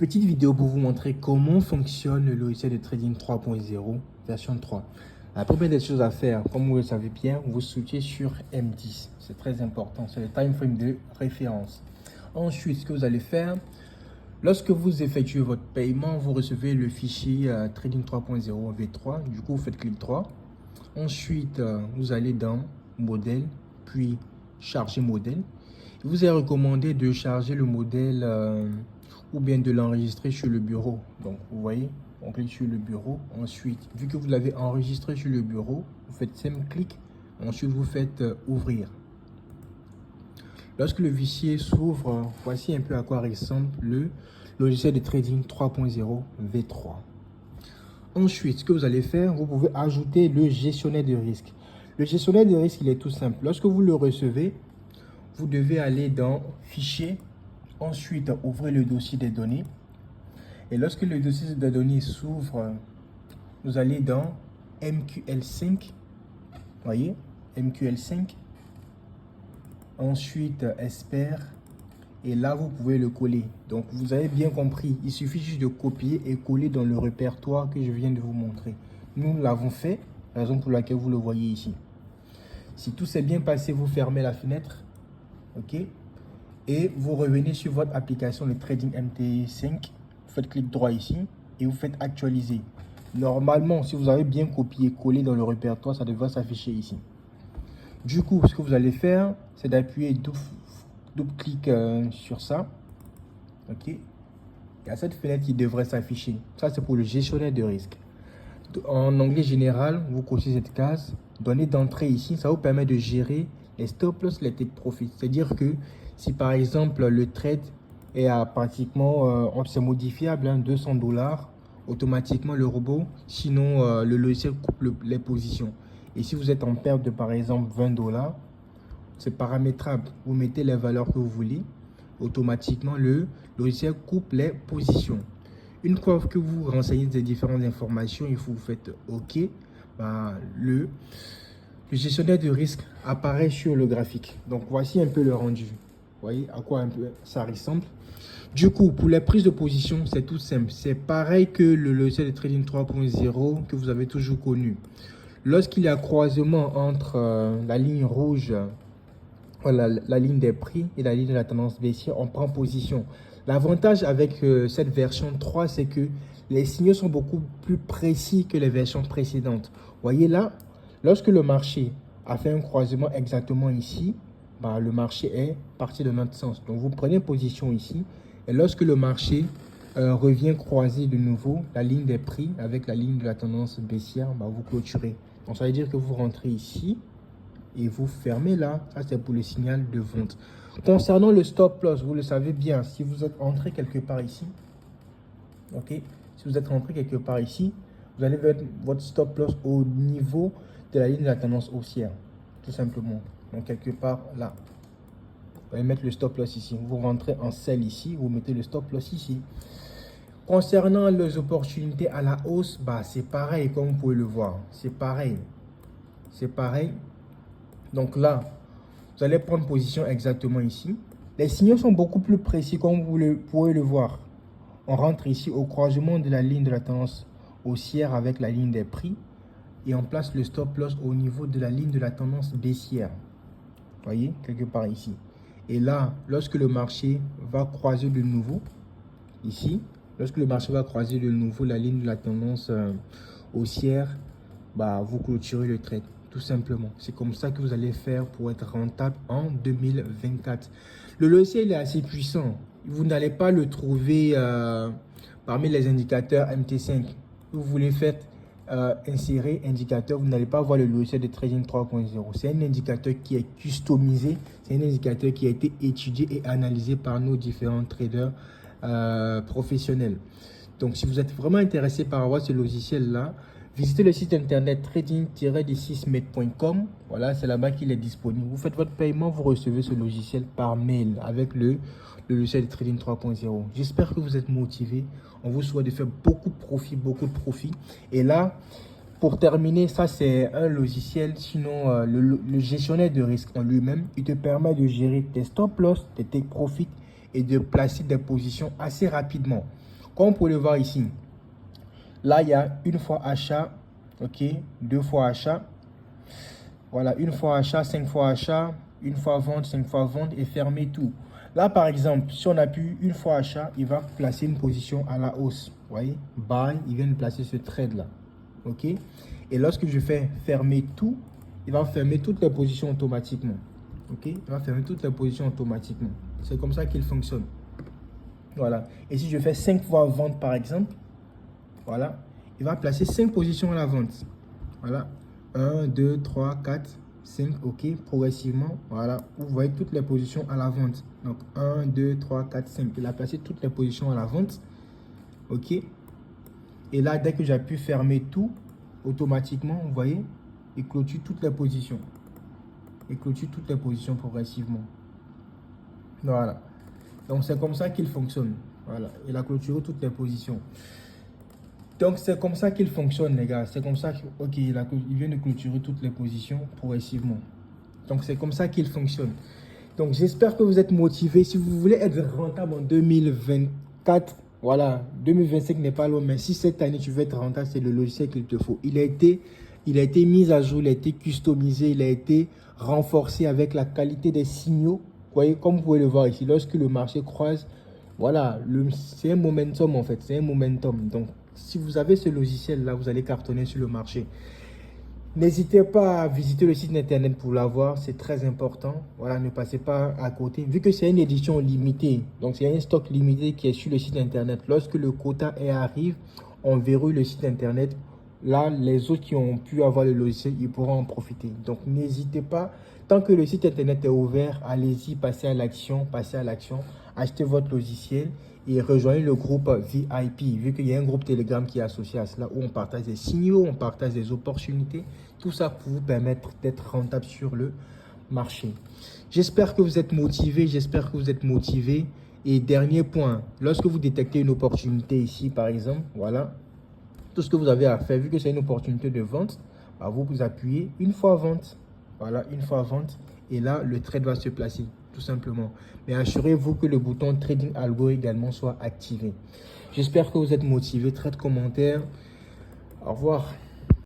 Petite vidéo pour vous montrer comment fonctionne le logiciel de trading 3.0 version 3. La première des choses à faire, comme vous le savez bien, vous switchez sur M10. C'est très important, c'est le time frame de référence. Ensuite, ce que vous allez faire, lorsque vous effectuez votre paiement, vous recevez le fichier trading 3.0 V3. Du coup, vous faites clic droit. Ensuite, vous allez dans modèle, puis charger modèle. Il vous est recommandé de charger le modèle ou bien de l'enregistrer sur le bureau. Donc, vous voyez, on clique sur le bureau. Ensuite, vu que vous l'avez enregistré sur le bureau, vous faites simple clic. Ensuite, vous faites ouvrir. Lorsque le fichier s'ouvre, voici un peu à quoi ressemble le logiciel de trading 3.0 V3. Ensuite, ce que vous allez faire, vous pouvez ajouter le gestionnaire de risque. Le gestionnaire de risque, il est tout simple. Lorsque vous le recevez, vous devez aller dans Fichier, ensuite ouvrir le dossier des données. Et lorsque le dossier des données s'ouvre, vous allez dans MQL5. Voyez, MQL5. Ensuite, Expert. Et là, vous pouvez le coller. Donc, vous avez bien compris. Il suffit juste de copier et coller dans le répertoire que je viens de vous montrer. Nous l'avons fait, raison pour laquelle vous le voyez ici. Si tout s'est bien passé, vous fermez la fenêtre. OK. Et vous revenez sur votre application, le Trading MT5. Vous faites clic droit ici et vous faites actualiser. Normalement, si vous avez bien copié, collé dans le répertoire, ça devrait s'afficher ici. Du coup, ce que vous allez faire, c'est d'appuyer double-clic sur ça. OK. Il y a cette fenêtre qui devrait s'afficher. Ça, c'est pour le gestionnaire de risque. En anglais général, vous cochez cette case. Donnez d'entrée ici. Ça vous permet de gérer les stop loss, les take profit. C'est-à-dire que si par exemple le trade est à pratiquement, c'est modifiable, 200 $, automatiquement le robot, sinon le logiciel coupe les positions. Et si vous êtes en perte de par exemple 20 $, c'est paramétrable. Vous mettez les valeurs que vous voulez. Automatiquement, le logiciel coupe les positions. Une fois que vous renseignez des différentes informations, il faut vous faites OK. Le gestionnaire de risque apparaît sur le graphique. Donc, voici un peu le rendu. Vous voyez à quoi un peu ça ressemble. Du coup, pour les prises de position, c'est tout simple. C'est pareil que le logiciel de trading 3.0 que vous avez toujours connu. Lorsqu'il y a croisement entre la ligne rouge, voilà, la ligne des prix et la ligne de la tendance baissière, on prend position. L'avantage avec cette version 3, c'est que les signaux sont beaucoup plus précis que les versions précédentes. Vous voyez là, lorsque le marché a fait un croisement exactement ici, le marché est parti dans notre sens. Donc, vous prenez position ici. Et lorsque le marché revient croiser de nouveau la ligne des prix avec la ligne de la tendance baissière, vous clôturez. Donc, ça veut dire que vous rentrez ici et vous fermez là. Ça, c'est pour le signal de vente. Concernant le stop loss, vous le savez bien, si vous êtes entré quelque part ici, ok, si vous êtes rentré quelque part ici, vous allez mettre votre stop loss au niveau de la ligne de la tendance haussière, tout simplement. Donc, quelque part là, vous allez mettre le stop loss ici. Vous rentrez en sell ici, vous mettez le stop loss ici. Concernant les opportunités à la hausse, c'est pareil, comme vous pouvez le voir. C'est pareil. C'est pareil. Donc là, vous allez prendre position exactement ici. Les signaux sont beaucoup plus précis, comme vous pouvez le voir. On rentre ici au croisement de la ligne de la tendance haussière avec la ligne des prix. Et on place le stop loss au niveau de la ligne de la tendance baissière. Vous voyez, quelque part ici. Et là, lorsque le marché va croiser de nouveau, ici, lorsque le marché va croiser de nouveau la ligne de la tendance haussière, vous clôturez le trade, tout simplement. C'est comme ça que vous allez faire pour être rentable en 2024. Le logiciel est assez puissant. Vous n'allez pas le trouver parmi les indicateurs MT5. Vous voulez faire insérer indicateur, vous n'allez pas voir le logiciel de trading 3.0. C'est un indicateur qui est customisé, c'est un indicateur qui a été étudié et analysé par nos différents traders professionnels. Donc, si vous êtes vraiment intéressé par avoir ce logiciel-là, visitez le site internet trading-6med.com. Voilà, c'est là-bas qu'il est disponible. Vous faites votre paiement, vous recevez ce logiciel par mail avec le logiciel de trading 3.0. J'espère que vous êtes motivé. On vous souhaite de faire beaucoup de profit. Et là, pour terminer, ça c'est un logiciel. Sinon, le gestionnaire de risque en lui-même, il te permet de gérer tes stop loss, tes take profit et de placer des positions assez rapidement. Comme vous pouvez le voir ici, là, il y a une fois achat, ok, deux fois achat. Voilà, une fois achat, 5 fois achat, une fois vente, 5 fois vente et fermer tout. Là, par exemple, si on appuie une fois achat, il va placer une position à la hausse. Vous voyez, buy, il vient de placer ce trade-là. OK? Et lorsque je fais fermer tout, il va fermer toutes les positions automatiquement. OK? Il va fermer toutes les positions automatiquement. C'est comme ça qu'il fonctionne. Voilà. Et si je fais 5 fois vente, par exemple, voilà, il va placer 5 positions à la vente. Voilà. 1, 2, 3, 4, 5, ok, progressivement, voilà, vous voyez toutes les positions à la vente. Donc 1, 2, 3, 4, 5, il a placé toutes les positions à la vente, ok. Et là, dès que j'appuie fermer tout, automatiquement, vous voyez, il clôture toutes les positions. Il clôture toutes les positions progressivement. Voilà. Donc c'est comme ça qu'il fonctionne. Voilà, il a clôturé toutes les positions. Donc, c'est comme ça qu'il fonctionne, les gars. C'est comme ça qu'il vient de clôturer toutes les positions progressivement. Donc, c'est comme ça qu'il fonctionne. Donc, j'espère que vous êtes motivés. Si vous voulez être rentable en 2024, voilà, 2025 n'est pas loin. Mais si cette année, tu veux être rentable, c'est le logiciel qu'il te faut. Il a été mis à jour, il a été customisé, il a été renforcé avec la qualité des signaux. Vous voyez, comme vous pouvez le voir ici, lorsque le marché croise, voilà, c'est un momentum en fait, c'est un momentum. Donc, si vous avez ce logiciel-là, vous allez cartonner sur le marché. N'hésitez pas à visiter le site internet pour l'avoir, c'est très important. Voilà, ne passez pas à côté. Vu que c'est une édition limitée, donc c'est un stock limité qui est sur le site internet. Lorsque le quota arrive, on verrouille le site internet. Là, les autres qui ont pu avoir le logiciel, ils pourront en profiter. Donc, n'hésitez pas. Tant que le site internet est ouvert, allez-y, passez à l'action, achetez votre logiciel et rejoignez le groupe VIP, vu qu'il y a un groupe Telegram qui est associé à cela, où on partage des signaux, on partage des opportunités, tout ça pour vous permettre d'être rentable sur le marché. J'espère que vous êtes motivés, Et dernier point, lorsque vous détectez une opportunité ici, par exemple, voilà, tout ce que vous avez à faire, vu que c'est une opportunité de vente, bah vous appuyez une fois vente. Voilà, une fois vente. Et là, le trade va se placer, tout simplement. Mais assurez-vous que le bouton Trading Algo également soit activé. J'espère que vous êtes motivés. Trade commentaire. Au revoir.